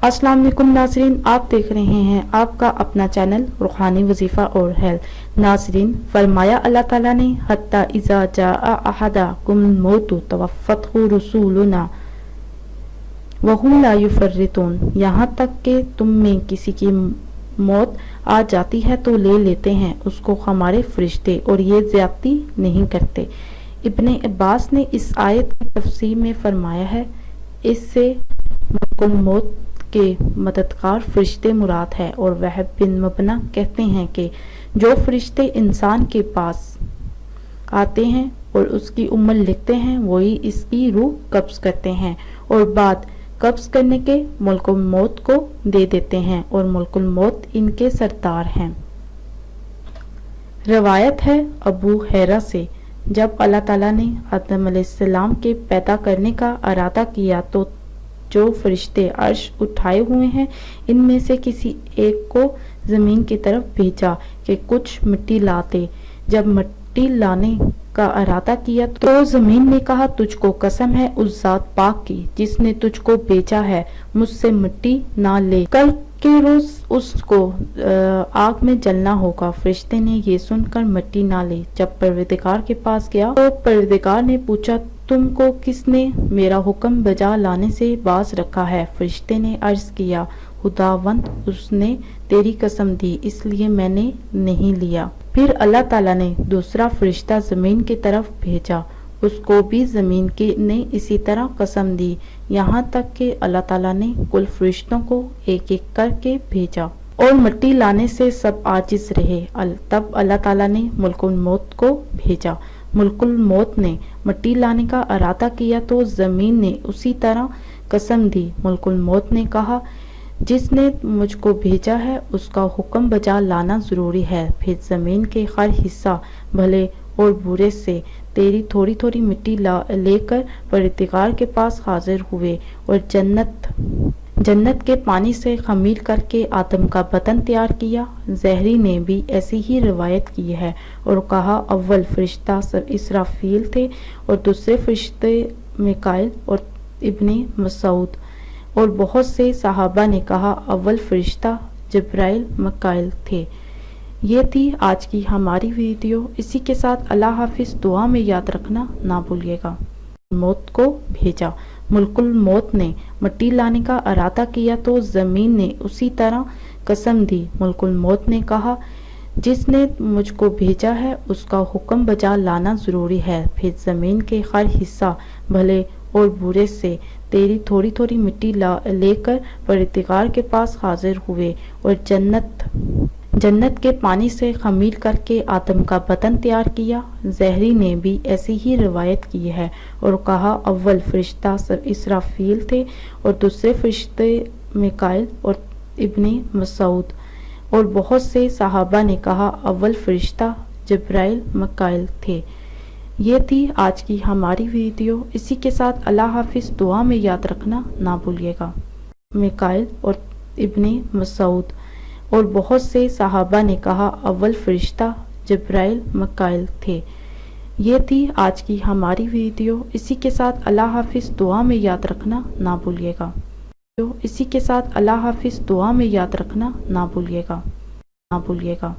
السلام علیکم ناظرین، آپ دیکھ رہے ہیں آپ کا اپنا چینل روحانی وظیفہ اور ہیلتھ۔ ناظرین، فرمایا اللہ تعالیٰ نے حتی اذا جاء احدکم الموت توفتہ رسولنا وہم لا یفرطون، یہاں تک کہ تم میں کسی کی موت آ جاتی ہے تو لے لیتے ہیں اس کو ہمارے فرشتے اور یہ زیادتی نہیں کرتے۔ ابن عباس نے اس آیت کی تفسیر میں فرمایا ہے، اس سے ملک الموت کے مددگار فرشتے مراد ہے، اور وہب بن مبنہ کہتے ہیں کہ جو فرشتے انسان کے پاس آتے ہیں اور اس کی عمر لکھتے ہیں وہی اس کی روح قبض کرتے ہیں اور بعد قبض کرنے کے ملک الموت کو دے دیتے ہیں، اور ملک الموت ان کے سردار ہیں۔ روایت ہے ابو ہریرہ سے، جب اللہ تعالیٰ نے آدم علیہ السلام کے پیدا کرنے کا ارادہ کیا تو جو فرشتے عرش اٹھائے ہوئے ہیں ان میں سے کسی ایک کو زمین کی طرف بھیجا کہ کچھ مٹی لا دے۔ جب مٹی لانے کا ارادہ کیا تو زمین نے کہا، تجھ کو قسم ہے اس ذات پاک کی جس نے تجھ کو بھیجا ہے، مجھ سے مٹی نہ لے، کل کے روز اس کو آگ میں جلنا ہوگا۔ فرشتے نے یہ سن کر مٹی نہ لی۔ جب پروردگار کے پاس گیا تو پروردگار نے پوچھا، تم کو کس نے میرا حکم بجا لانے سے باز رکھا ہے؟ فرشتے نے عرض کیا، خداوند اس نے تیری قسم دی اس لیے میں نے نہیں لیا۔ پھر اللہ تعالیٰ نے دوسرا فرشتہ زمین کی طرف بھیجا، اس کو بھی زمین نے اسی طرح قسم دی، یہاں تک کہ اللہ تعالیٰ نے کل فرشتوں کو ایک ایک کر کے بھیجا اور مٹی لانے سے سب عاجز رہے۔ تب اللہ تعالیٰ نے ملک الموت کو بھیجا۔ ملک الموت نے مٹی لانے کا ارادہ کیا تو زمین نے اسی طرح قسم دی۔ ملک الموت نے کہا، جس نے مجھ کو بھیجا ہے اس کا حکم بجا لانا ضروری ہے۔ پھر زمین کے ہر حصہ بھلے اور برے سے تیری تھوڑی تھوڑی مٹی لے کر پروردگار کے پاس حاضر ہوئے اور جنت کے پانی سے خمیر کر کے آدم کا بدن تیار کیا۔ زہری نے بھی ایسی ہی روایت کی ہے اور کہا، اول فرشتہ اسرافیل تھے اور دوسرے فرشتے میکائیل اور ابن مسعود، اور بہت سے صحابہ نے کہا اول فرشتہ جبرائیل میکائیل تھے۔ یہ تھی آج کی ہماری ویڈیو، اسی کے ساتھ اللہ حافظ، دعا میں یاد رکھنا نہ بھولیے گا۔ موت کو بھیجا۔ ملک الموت نے مٹی لانے کا ارادہ کیا تو زمین نے اسی طرح قسم دی۔ ملک الموت نے کہا، جس نے مجھ کو بھیجا ہے اس کا حکم بجا لانا ضروری ہے۔ پھر زمین کے ہر حصہ بھلے اور برے سے تیری تھوڑی تھوڑی مٹی لے کر پروردگار کے پاس حاضر ہوئے اور جنت کے پانی سے خمیر کر کے آدم کا بدن تیار کیا۔ زہری نے بھی ایسی ہی روایت کی ہے اور کہا، اول فرشتہ اسرافیل تھے اور دوسرے فرشتے میکائیل اور ابن مسعود، اور بہت سے صحابہ نے کہا اول فرشتہ جبرائیل میکائیل تھے۔ یہ تھی آج کی ہماری ویڈیو، اسی کے ساتھ اللہ حافظ، دعا میں یاد رکھنا نہ بھولیے گا۔ میکائیل اور ابن مسعود، اور بہت سے صحابہ نے کہا اول فرشتہ جبرائیل میکائیل تھے۔ یہ تھی آج کی ہماری ویڈیو، اسی کے ساتھ اللہ حافظ، دعا میں یاد رکھنا نہ بھولیے گا۔ اسی کے ساتھ اللہ حافظ، دعا میں یاد رکھنا نہ بھولیے گا۔